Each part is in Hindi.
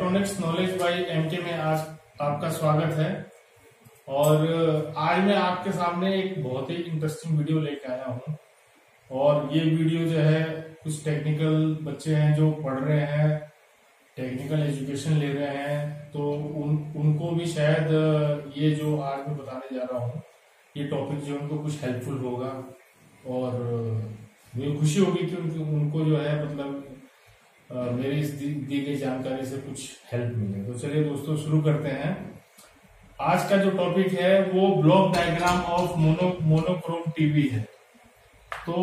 इलेक्ट्रॉनिक्स नॉलेज बाय एमके में आज आपका स्वागत है। और आज मैं आपके सामने एक बहुत ही इंटरेस्टिंग वीडियो लेकर आया हूं। और ये वीडियो जो है कुछ टेक्निकल बच्चे हैं जो पढ़ रहे हैं, टेक्निकल एजुकेशन ले रहे हैं, तो उनको भी शायद ये जो आज मैं बताने जा रहा हूँ ये टॉपिक जो उनको कुछ हेल्पफुल होगा। और मुझे खुशी होगी कि उनको जो है मतलब मेरी इस दी गई जानकारी से कुछ हेल्प मिले। तो चलिए दोस्तों शुरू करते हैं। आज का जो टॉपिक है वो block diagram of monochrome TV है। तो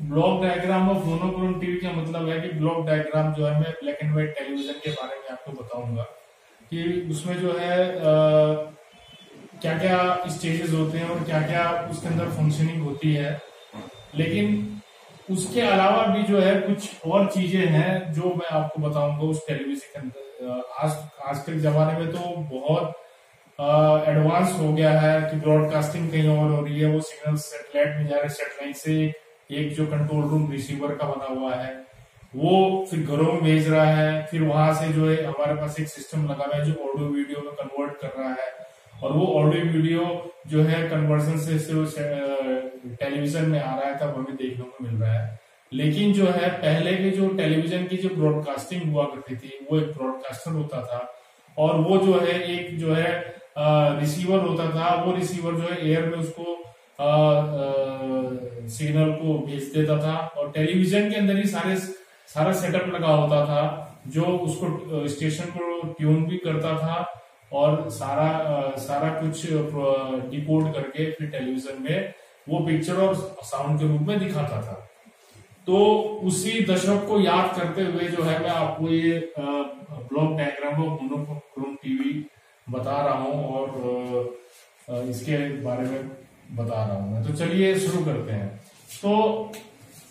block diagram of monochrome TV का मतलब है कि ब्लॉक डायग्राम जो है मैं ब्लैक एंड व्हाइट टेलीविजन के बारे में आपको बताऊंगा कि उसमें जो है क्या क्या स्टेजेस होते हैं और क्या क्या उसके अंदर फंक्शनिंग होती है। लेकिन उसके अलावा भी जो है कुछ और चीजें हैं जो मैं आपको बताऊंगा उस टेलीविजन के अंदर। आज के जमाने में तो बहुत एडवांस हो गया है कि ब्रॉडकास्टिंग कहीं और हो रही है, वो सिग्नल सैटेलाइट में जा रहे, सैटेलाइट से एक जो कंट्रोल रूम रिसीवर का बना हुआ है वो फिर घरों में भेज रहा है, फिर वहां से जो है हमारे पास एक सिस्टम लगा हुआ है जो ऑडियो वीडियो में कन्वर्ट कर रहा है। और वो ऑडियो वीडियो जो है कन्वर्सन से टेलीविजन में आ रहा है, तब हमें देखने को मिल रहा है। लेकिन जो है पहले के जो टेलीविजन की जो ब्रॉडकास्टिंग हुआ करती थी वो एक ब्रॉडकास्टर होता था और वो जो है एक जो है रिसीवर होता था। वो रिसीवर जो है एयर में उसको सिग्नल को भेज देता था और टेलीविजन के अंदर ही सारा सेटअप लगा होता था जो उसको स्टेशन को ट्यून भी करता था और सारा कुछ डिकोड करके फिर टेलीविजन में वो पिक्चर और साउंड के रूप में दिखाता था। तो उसी दशक को याद करते हुए जो है मैं आपको ये block diagram of monochrome TV बता रहा हूं और इसके बारे में बता रहा हूं मैं। तो चलिए शुरू करते हैं। तो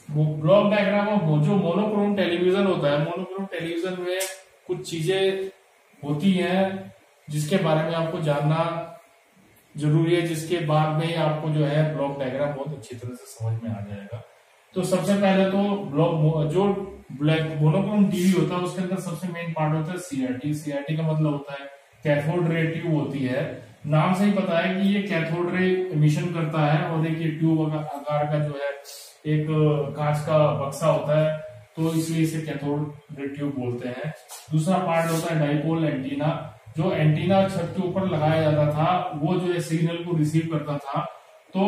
ब्लॉक डायग्राम ऑफ जो मोनोक्रोम टेलीविजन होता है, मोनोक्रोम टेलीविजन में कुछ चीजें होती हैं जिसके बारे में आपको जानना जरूरी है, जिसके बाद में आपको जो है ब्लॉक डायग्राम बहुत अच्छी तरह से समझ में आ जाएगा। तो सबसे पहले तो जो मोनोक्रोम टीवी होता है उसके अंदर सबसे मेन पार्ट होता है सीआरटी। सीआरटी का मतलब होता है कैथोड रे ट्यूब होती है। नाम से ही पता है कि ये कैथोड रे इमिशन करता है और एक ये ट्यूब आकार का जो है एक कांच का बक्सा होता है, तो इसलिए इसे कैथोड रे ट्यूब बोलते हैं। दूसरा पार्ट होता है डाइपोल एंटीना। जो एंटीना छत के ऊपर लगाया जाता था वो जो है सिग्नल को रिसीव करता था। तो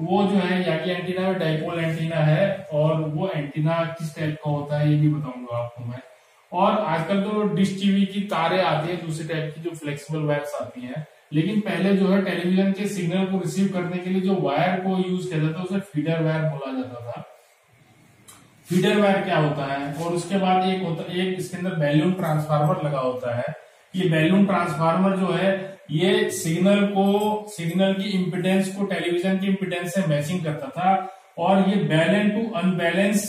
वो जो है या कि एंटीना में डाइपोल एंटीना है और वो एंटीना किस टाइप का होता है ये भी बताऊंगा आपको मैं। और आजकल तो डिश टीवी की तारें आती है दूसरे टाइप की जो फ्लेक्सिबल वायर्स आती हैं। लेकिन पहले जो है टेलीविजन के सिग्नल को रिसीव करने के लिए जो वायर को यूज किया जाता है उसे फीडर वायर बोला जाता था। फीडर वायर क्या होता है? और उसके बाद एक इसके अंदर बैलून ट्रांसफार्मर लगा होता है। ये बैलून ट्रांसफार्मर जो है ये सिग्नल की इम्पिडेंस को टेलीविजन की इम्पिडेंस से मैचिंग करता था और ये बैलेंस टू अनबैलेंस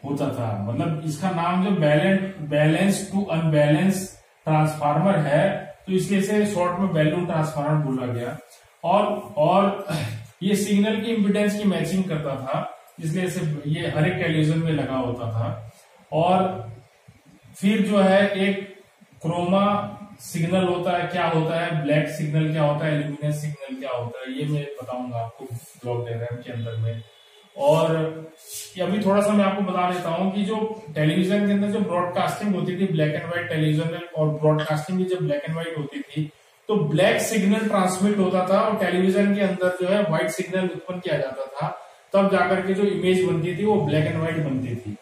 होता था। मतलब इसका नाम जो बैलेंस टू अनबैलेंस ट्रांसफार्मर है, तो इसलिए इसे शॉर्ट में बैलून ट्रांसफार्मर बोला गया। और ये सिग्नल की इम्पिडेंस की मैचिंग करता था, इसलिए इसे ये हर एक टेलीविजन में लगा होता था। और फिर जो है एक क्रोमा सिग्नल होता है, क्या होता है ब्लैक सिग्नल क्या होता है, इल्यूमिनेस सिग्नल क्या होता है, ये मैं बताऊंगा आपको ब्लॉक डायग्राम के अंदर में। और अभी थोड़ा सा मैं आपको बता देता हूं कि जो टेलीविजन के अंदर जो ब्रॉडकास्टिंग होती थी ब्लैक एंड व्हाइट टेलीविजन में, और ब्रॉडकास्टिंग भी जब ब्लैक एंड व्हाइट होती थी तो ब्लैक सिग्नल ट्रांसमिट होता था और टेलीविजन के अंदर जो है व्हाइट सिग्नल उत्पन्न किया जाता था। तब जाकर के जो इमेज बनती थी वो ब्लैक एंड व्हाइट बनती थी।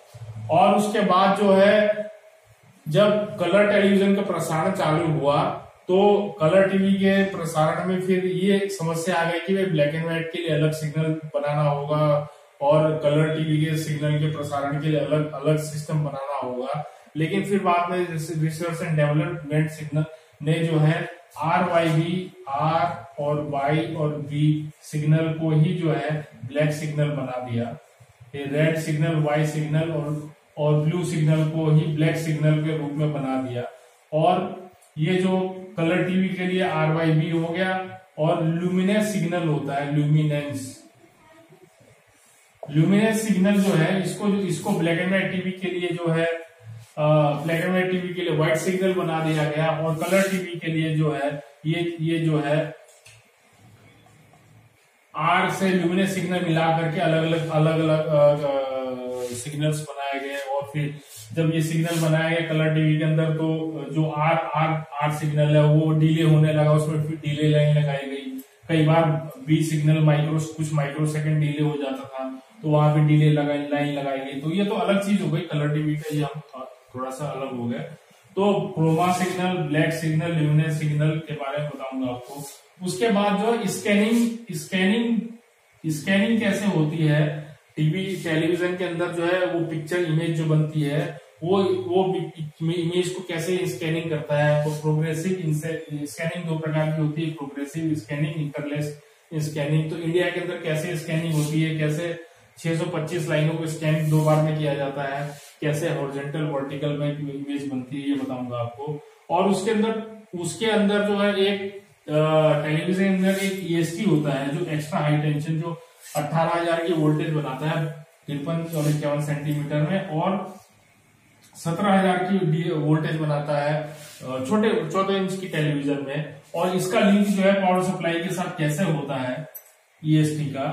और उसके बाद जो है जब कलर टेलीविजन का प्रसारण चालू हुआ तो कलर टीवी के प्रसारण में फिर ये समस्या आ गई कि वे ब्लैक एंड व्हाइट के लिए अलग सिग्नल बनाना होगा और कलर टीवी के सिग्नल के प्रसारण के लिए अलग अलग सिस्टम बनाना होगा। लेकिन फिर बाद में रिसर्च एंड डेवलपमेंट सिग्नल ने जो है आर और वाई और बी सिग्नल को ही जो है ब्लैक सिग्नल बना दिया। रेड सिग्नल वाई सिग्नल और ब्लू सिग्नल को ही ब्लैक सिग्नल के रूप में बना दिया। और ये जो कलर टीवी के लिए RYB हो गया। और ल्यूमिनेस सिग्नल होता है, ल्यूमिनेस सिग्नल जो है इसको ब्लैक एंड व्हाइट टीवी के लिए जो है ब्लैक एंड व्हाइट टीवी के लिए व्हाइट सिग्नल बना दिया गया, और कलर टीवी के लिए जो है ये जो है आर से ल्यूमिनेस सिग्नल मिला करके अलग अलग सिग्नल्स बनाए गए। और फिर जब ये सिग्नल बनाया गया कलर टीवी के अंदर, तो जो आर सिग्नल है वो डिले होने लगा, उसमें फिर डिले लाइन लगाई गई। कई बार बी सिग्नल कुछ माइक्रो सेकंड डिले हो जाता था, तो वहां पे डिले लाइन लगाई गई। तो ये तो अलग चीज हो गई कलर टीवी का, ये हम थोड़ा सा अलग हो गया। तो chroma signal, black signal, luminance signal के बारे में बताऊंगा आपको। उसके बाद जो स्कैनिंग कैसे होती है टेलीविजन के अंदर, जो है वो पिक्चर इमेज जो बनती है वो इमेज को कैसे स्कैनिंग करता है। तो प्रोग्रेसिव स्कैनिंग दो प्रकार की होती है, प्रोग्रेसिव स्कैनिंग, इंटरलेस स्कैनिंग। तो इंडिया के अंदर कैसे स्कैनिंग होती है, कैसे 625 लाइनों को स्कैन 2 बार में किया जाता है, कैसे हॉरिजॉन्टल वर्टिकल में इमेज बनती है, ये बताऊंगा आपको। और उसके अंदर जो है एक टेलीविजन के अंदर एक EST होता है, जो एक्स्ट्रा हाई टेंशन, जो 18,000 की वोल्टेज बनाता है 53 और 51 सेंटीमीटर में, और 17,000 की वोल्टेज बनाता है छोटे 14 इंच की टेलीविजन में। और इसका लिंक जो है पावर सप्लाई के साथ कैसे होता है EST का,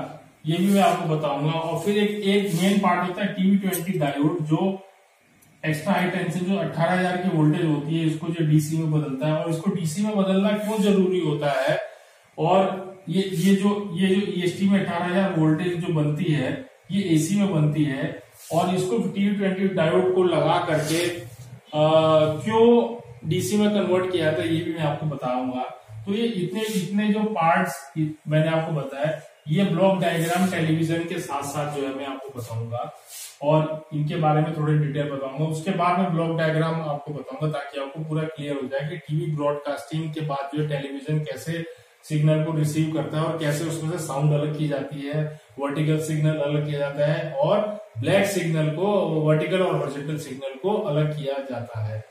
ये भी मैं आपको बताऊंगा। और फिर एक मेन पार्ट होता है TV20 डायोड, जो एक्स्ट्रा हाई टेंशन जो 18,000 की वोल्टेज होती है, इसको जो DC में बदलता है। और इसको DC में बदलना क्यों जरूरी होता है, और ये जो EST में 18,000 वोल्टेज जो बनती है, ये AC में बनती है, और इसको TV20 डायोड को लगा करके क्यों DC में कन्वर्ट किया था, ये भी मैं आपको बताऊंगा। तो ये इतने जो पार्ट्स मैंने आपको बताया, ये ब्लॉक डायग्राम टेलीविजन के साथ साथ जो है मैं आपको बताऊंगा, और इनके बारे में थोड़े डिटेल बताऊंगा। उसके बाद में ब्लॉक डायग्राम आपको बताऊंगा, ताकि आपको पूरा क्लियर हो जाए कि टीवी ब्रॉडकास्टिंग के बाद जो टेलीविजन कैसे सिग्नल को रिसीव करता है, और कैसे उसमें से साउंड अलग की जाती है, वर्टिकल सिग्नल अलग किया जाता है, और ब्लैक सिग्नल को, वर्टिकल और हॉरिजॉन्टल सिग्नल को अलग किया जाता है।